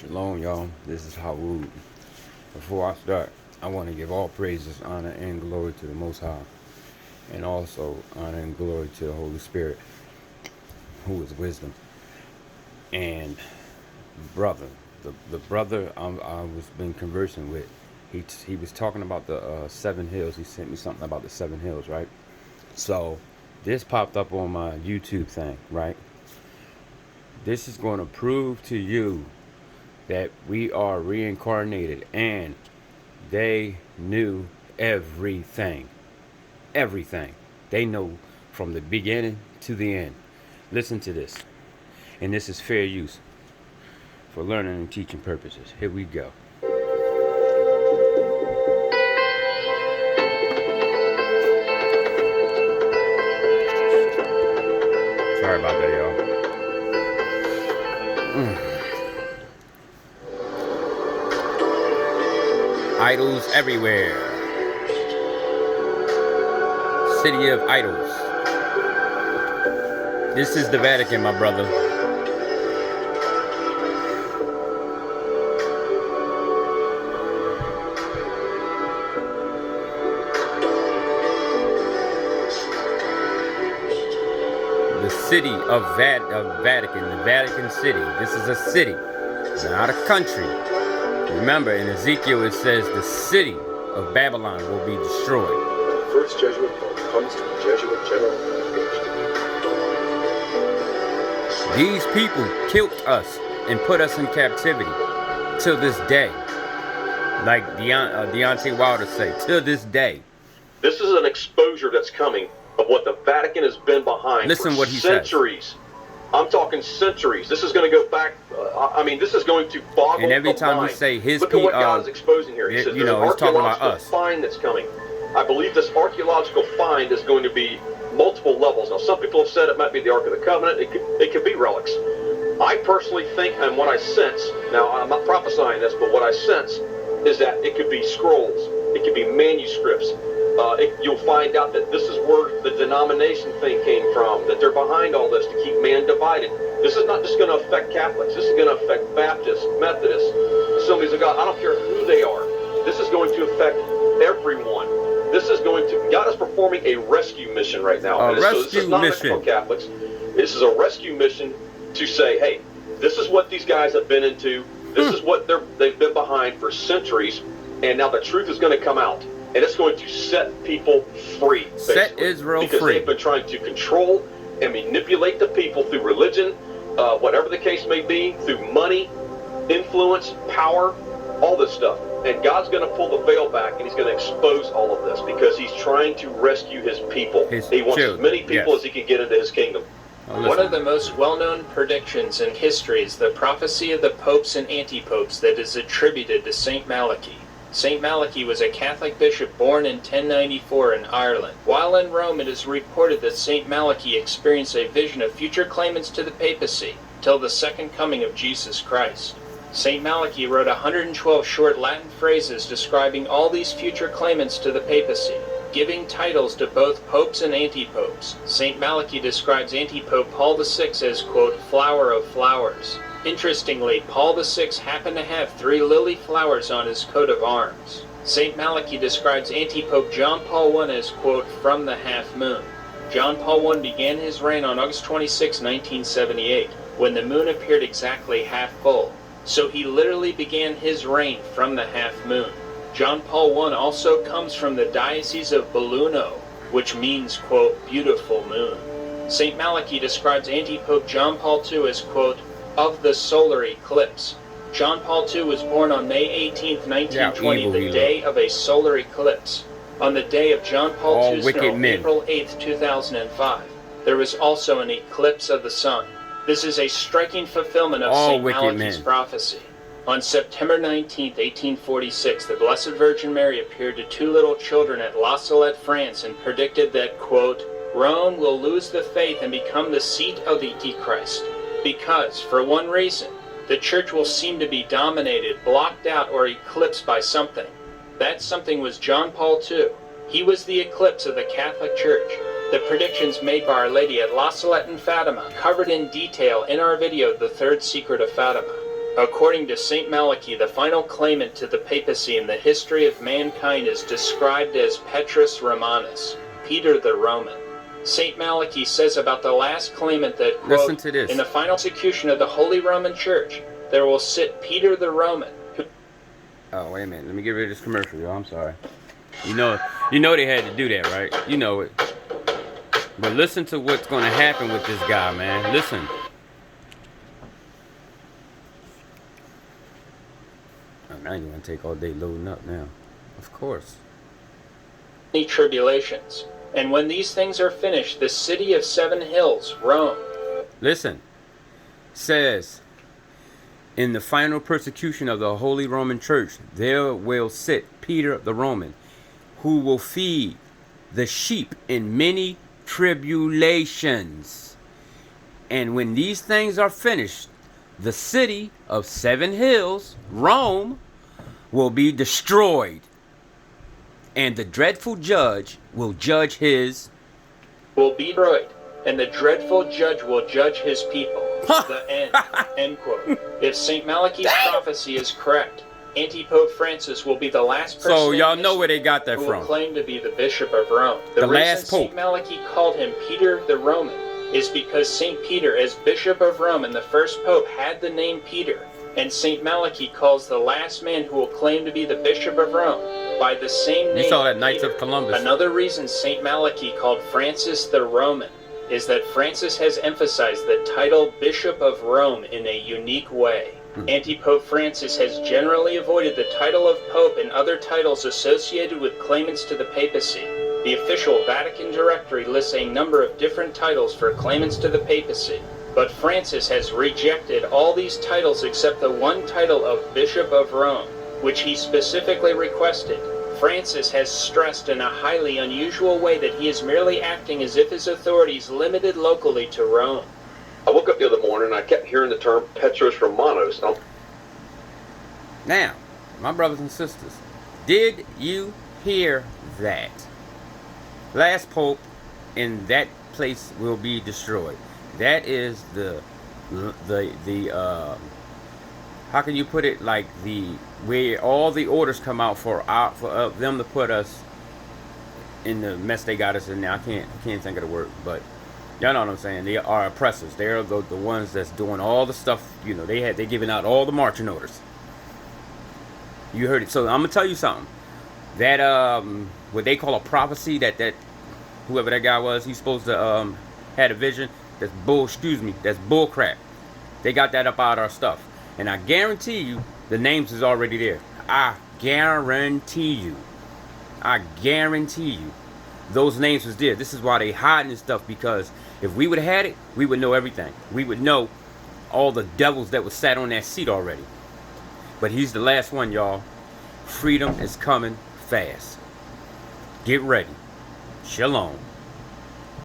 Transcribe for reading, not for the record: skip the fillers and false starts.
Shalom, y'all. This is Hawud. Before I start, I want to give all praises, honor, and glory to the Most High, and also honor and glory to the Holy Spirit, who is wisdom. And brother, the brother I was been conversing with, he was talking about the 7 hills. He sent me something about the 7 hills, right? So this popped up on my YouTube thing, right? This is going to prove to you that we are reincarnated, and they knew everything. Everything. They know from the beginning to the end. Listen to this. And this is fair use for learning and teaching purposes. Here we go. Sorry about that, y'all. Idols everywhere. City of idols. This is the Vatican, my brother. The city of Vatican, the Vatican City. This is a city, not a country. Remember, in Ezekiel it says the city of Babylon will be destroyed. The first Jesuit pope comes to the Jesuit general congregation. These people killed us and put us in captivity till this day. Like Deontay Wilder say, till this day. This is an exposure that's coming of what the Vatican has been behind Listen for what he centuries. says. I'm talking centuries. This is going to go back. This is going to boggle And every the time mind. we say his Look at what God is exposing here. He says you know, there's he's an talking about archaeological us. find that's coming. I believe this archaeological find is going to be multiple levels. Now, some people have said it might be the Ark of the Covenant. It could be relics. I personally think, and what I sense, now I'm not prophesying this, but what I sense is that it could be scrolls. It could be manuscripts. You'll find out that this is where the denomination thing came from, that they're behind all this to keep man divided. This is not just going to affect Catholics. This is going to affect Baptists, Methodists, Assemblies of God. I don't care who they are. This is going to affect everyone. This is going to, God is performing a rescue mission right now. Rescue this is not mission for Catholics. This is a rescue mission to say, hey, this is what these guys have been into. This is what they've been behind for centuries. And now the truth is going to come out. And it's going to set people free. Basically, set Israel because free. They've been trying to control and manipulate the people through religion, whatever the case may be, through money, influence, power, all this stuff. And God's going to pull the veil back, and he's going to expose all of this because he's trying to rescue his people. He wants as many people as he can get into his kingdom. One of the most well-known predictions in history is the prophecy of the popes and anti-popes that is attributed to St. Malachy. St. Malachy was a Catholic bishop born in 1094 in Ireland. While in Rome, it is reported that St. Malachy experienced a vision of future claimants to the papacy till the second coming of Jesus Christ. St. Malachy wrote 112 short Latin phrases describing all these future claimants to the papacy, giving titles to both popes and anti-popes. St. Malachy describes anti-pope Paul VI as, quote, flower of flowers. Interestingly, Paul VI happened to have 3 lily flowers on his coat of arms. St. Malachy describes anti-pope John Paul I as, quote, from the half moon. John Paul I began his reign on August 26, 1978, when the moon appeared exactly half full. So he literally began his reign from the half moon. John Paul I also comes from the Diocese of Belluno, which means, quote, beautiful moon. St. Malachy describes anti-pope John Paul II as, quote, of the solar eclipse. John Paul II was born on May 18, 1920, the day of a solar eclipse. On the day of John Paul II's funeral, April 8, 2005, there was also an eclipse of the sun. This is a striking fulfillment of St. Malachy's prophecy. On September 19, 1846, the Blessed Virgin Mary appeared to 2 little children at La Salette, France, and predicted that, quote, Rome will lose the faith and become the seat of the Antichrist. Because, for one reason, the church will seem to be dominated, blocked out, or eclipsed by something. That something was John Paul II. He was the eclipse of the Catholic Church. The predictions made by Our Lady at La Salette and Fatima, covered in detail in our video, The Third Secret of Fatima. According to St. Malachi, the final claimant to the papacy in the history of mankind is described as Petrus Romanus, Peter the Roman. St. Malachi says about the last claimant that, quote, listen to this. in the final execution of the Holy Roman Church, there will sit Peter the Roman. Oh, wait a minute. Let me get rid of this commercial, y'all. I'm sorry. You know they had to do that, right? You know it. But listen to what's going to happen with this guy, man. Listen. Oh, now you're going to take all day loading up now. Of course. Tribulations. And when these things are finished, the city of 7 hills, Rome. Listen. Says, in the final persecution of the Holy Roman Church, there will sit Peter the Roman, who will feed the sheep in many tribulations. And when these things are finished, the city of 7 hills, Rome, will be destroyed. And the dreadful judge will judge his... will be destroyed. And the dreadful judge will judge his people. The end. End quote. If St. Malachi's prophecy is correct, Anti-Pope Francis will be the last person So y'all know where they got that who from. will claim to be the Bishop of Rome. The last reason St. Pope. Malachi called him Peter the Roman is because St. Peter, as Bishop of Rome and the first Pope, had the name Peter. And St. Malachi calls the last man who will claim to be the Bishop of Rome by the same name. You saw that Knights Peter. of Columbus. Another reason St. Malachi called Francis the Roman is that Francis has emphasized the title Bishop of Rome in a unique way. Anti-Pope Francis has generally avoided the title of Pope and other titles associated with claimants to the papacy. The official Vatican directory lists a number of different titles for claimants to the papacy, but Francis has rejected all these titles except the one title of Bishop of Rome, which he specifically requested. Francis has stressed in a highly unusual way that he is merely acting as if his authority is limited locally to Rome. I woke up the other morning and I kept hearing the term Petrus Romanus. Now, my brothers and sisters, did you hear that? Last Pope in that place will be destroyed. That is the how can you put it, like where all the orders come out for them to put us in the mess they got us in now. I can't think of the word, but y'all know what I'm saying. They are oppressors. They're the ones that's doing all the stuff. You know, they're giving out all the marching orders. You heard it. So I'm gonna tell you something. That what they call a prophecy, that whoever that guy was, he's supposed to had a vision. That's that's bull crap. They got that up out of our stuff. And I guarantee you, the names is already there. I guarantee you. Those names was there. This is why they hiding this stuff, because if we would have had it, we would know everything. We would know all the devils that was sat on that seat already. But he's the last one, y'all. Freedom is coming fast. Get ready. Shalom.